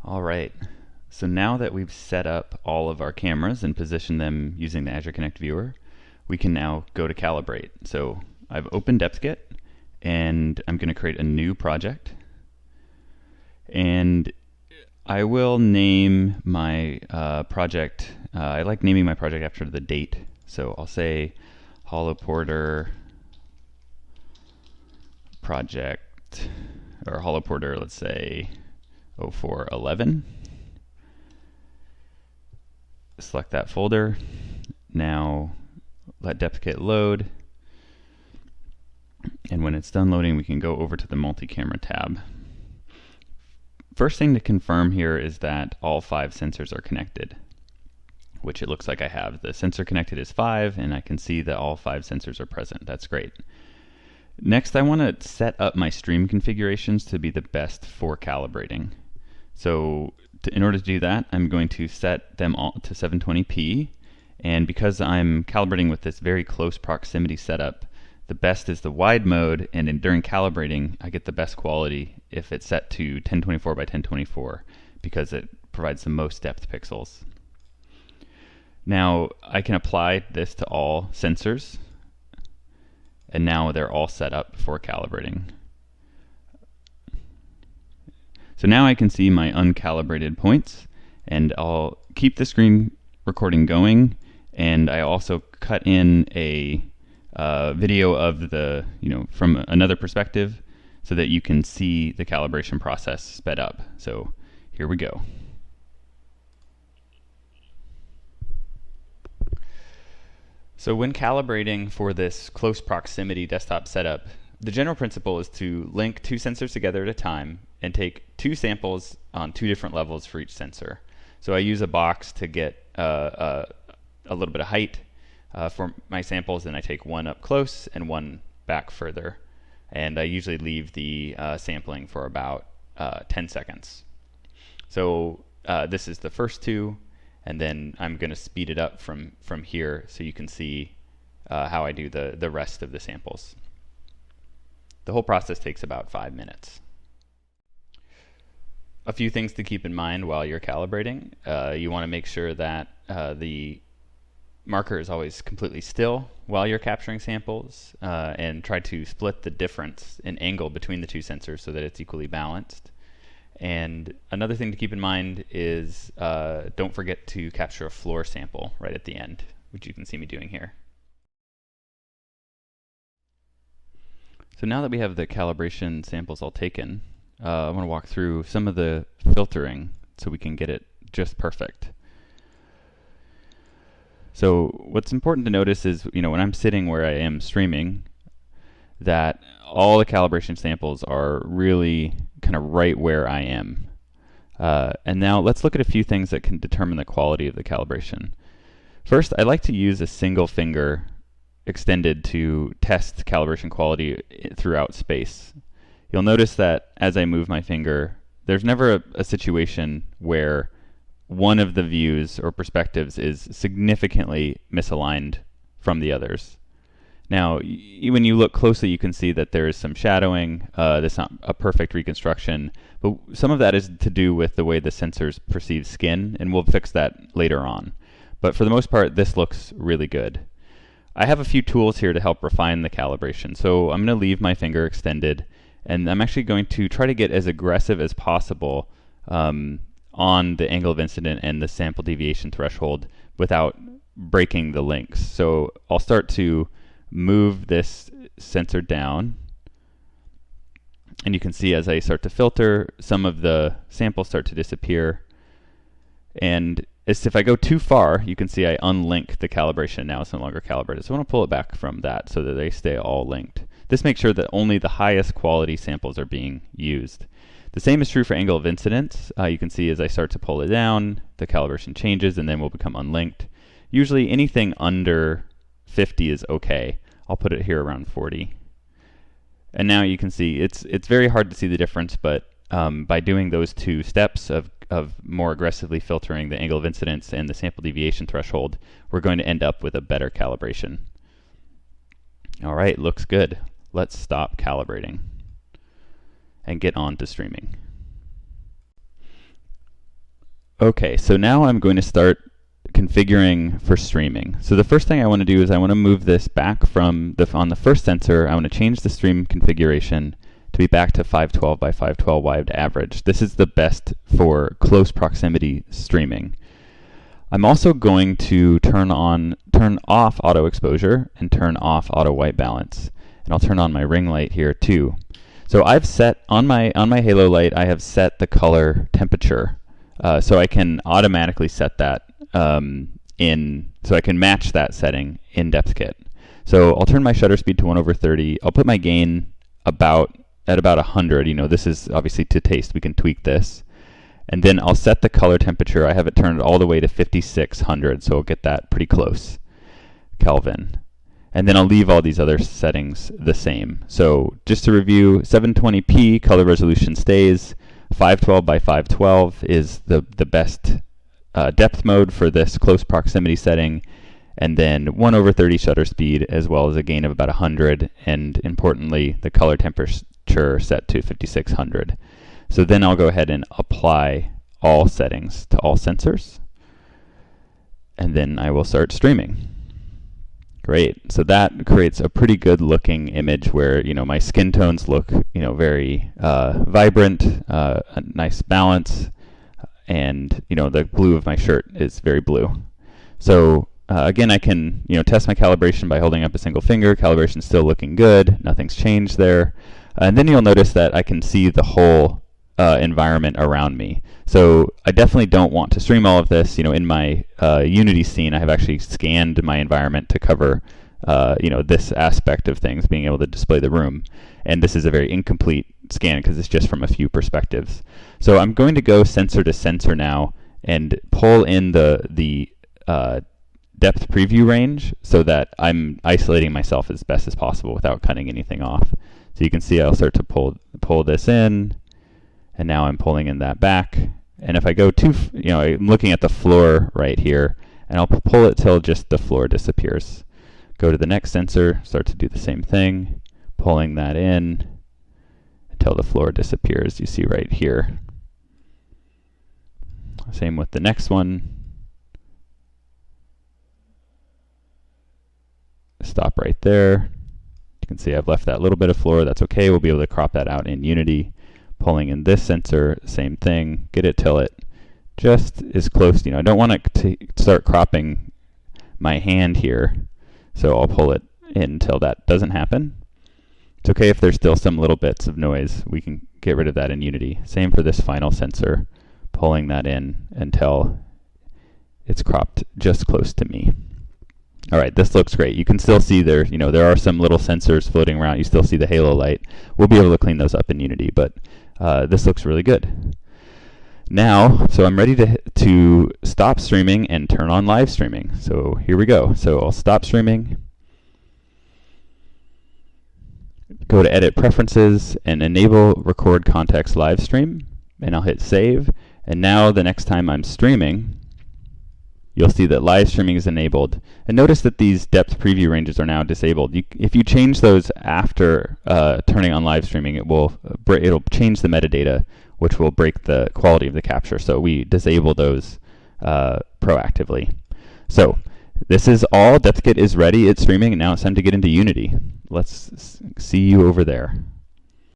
All right, so now that we've set up all of our cameras and positioned them using the Azure Connect viewer, we can now go to Calibrate. So I've opened Depthkit and I'm going to create a new project. And I will name my project, I like naming my project after the date. So I'll say Holoporter project, or Holoporter, let's say 0411. Select that folder. Now let Depthkit load. And when it's done loading, we can go over to the multi-camera tab. First thing to confirm here is that all 5 sensors are connected, which it looks like I have. The sensor connected is 5, and I can see that all 5 sensors are present. That's great. Next, I want to set up my stream configurations to be the best for calibrating. So in order to do that, I'm going to set them all to 720p, and because I'm calibrating with this very close proximity setup, the best is the wide mode, and during calibrating, I get the best quality if it's set to 1024 by 1024 because it provides the most depth pixels. Now, I can apply this to all sensors, and now they're all set up for calibrating. So now I can see my uncalibrated points, and I'll keep the screen recording going, and I also cut in a video of the, from another perspective so that you can see the calibration process sped up. So here we go. So when calibrating for this close proximity desktop setup, the general principle is to link 2 sensors together at a time and take 2 samples on 2 different levels for each sensor. So I use a box to get a little bit of height for my samples, and I take one up close and one back further. And I usually leave the sampling for about 10 seconds. So this is the first 2, and then I'm going to speed it up from here so you can see how I do the rest of the samples. The whole process takes about 5 minutes. A few things to keep in mind while you're calibrating. You want to make sure that the marker is always completely still while you're capturing samples, and try to split the difference in angle between the 2 sensors so that it's equally balanced. And another thing to keep in mind is don't forget to capture a floor sample right at the end, which you can see me doing here. So now that we have the calibration samples all taken, I want to walk through some of the filtering so we can get it just perfect. So what's important to notice is, when I'm sitting where I am streaming, that all the calibration samples are really kind of right where I am. And now let's look at a few things that can determine the quality of the calibration. First, I like to use a single finger extended to test calibration quality throughout space. You'll notice that as I move my finger, there's never a situation where one of the views or perspectives is significantly misaligned from the others. Now, when you look closely, you can see that there is some shadowing. That's not a perfect reconstruction, but some of that is to do with the way the sensors perceive skin, and we'll fix that later on. But for the most part, this looks really good. I have a few tools here to help refine the calibration. So I'm going to leave my finger extended, and I'm actually going to try to get as aggressive as possible on the angle of incident and the sample deviation threshold without breaking the links. So I'll start to move this sensor down, and you can see as I start to filter, some of the samples start to disappear. And if I go too far, you can see I unlink the calibration. Now it's no longer calibrated. So I want to pull it back from that so that they stay all linked. This makes sure that only the highest quality samples are being used. The same is true for angle of incidence. You can see as I start to pull it down, the calibration changes and then will become unlinked. Usually anything under 50 is okay. I'll put it here around 40. And now you can see it's very hard to see the difference, but by doing those 2 steps of more aggressively filtering the angle of incidence and the sample deviation threshold, we're going to end up with a better calibration. All right, looks good. Let's stop calibrating and get on to streaming. Okay, so now I'm going to start configuring for streaming. So the first thing I want to do is I want to move this back from on the first sensor. I want to change the stream configuration to be back to 512 by 512 wide average. This is the best for close proximity streaming. I'm also going to turn off auto exposure and turn off auto white balance. And I'll turn on my ring light here too. So I've set on my halo light, I have set the color temperature. So I can automatically set that so I can match that setting in Depthkit. So I'll turn my shutter speed to 1/30. I'll put my gain at about 100. You know, this is obviously to taste. We can tweak this. And then I'll set the color temperature. I have it turned all the way to 5600, so I'll get that pretty close Kelvin. And then I'll leave all these other settings the same. So just to review, 720p color resolution stays. 512 by 512 is the best depth mode for this close proximity setting. And then 1/30 shutter speed, as well as a gain of about 100. And importantly, the color temperature set to 5600. So then I'll go ahead and apply all settings to all sensors. And then I will start streaming. Great. So that creates a pretty good looking image where, you know, my skin tones look, you know, very vibrant, a nice balance, and, you know, the blue of my shirt is very blue. So again, I can, you know, test my calibration by holding up a single finger. Calibration's still looking good. Nothing's changed there. And then you'll notice that I can see the whole environment around me. So I definitely don't want to stream all of this. You know, in my Unity scene, I have actually scanned my environment to cover, you know, this aspect of things, being able to display the room. And this is a very incomplete scan because it's just from a few perspectives. So I'm going to go sensor to sensor now and pull in the depth preview range so that I'm isolating myself as best as possible without cutting anything off. So you can see I'll start to pull this in. And now I'm pulling in that back. And if I go you know, I'm looking at the floor right here, and I'll pull it till just the floor disappears. Go to the next sensor, start to do the same thing, pulling that in until the floor disappears, you see right here. Same with the next one. Stop right there. You can see I've left that little bit of floor. That's okay. We'll be able to crop that out in Unity. Pulling in this sensor, same thing. Get it till it just is close. You know, I don't want to start cropping my hand here, so I'll pull it in till that doesn't happen. It's okay if there's still some little bits of noise. We can get rid of that in Unity. Same for this final sensor, pulling that in until it's cropped just close to me. All right, this looks great. You can still see there, you know, there are some little sensors floating around. You still see the halo light. We'll be able to clean those up in Unity, but this looks really good. Now, so I'm ready to stop streaming and turn on live streaming. So here we go. So I'll stop streaming, go to Edit Preferences, and enable Record Context Live Stream, and I'll hit Save. And now the next time I'm streaming, you'll see that live streaming is enabled. And notice that these depth preview ranges are now disabled. If you change those after turning on live streaming, it'll change the metadata, which will break the quality of the capture. So we disable those proactively. So this is all. Depthkit is ready. It's streaming, and now it's time to get into Unity. Let's see you over there.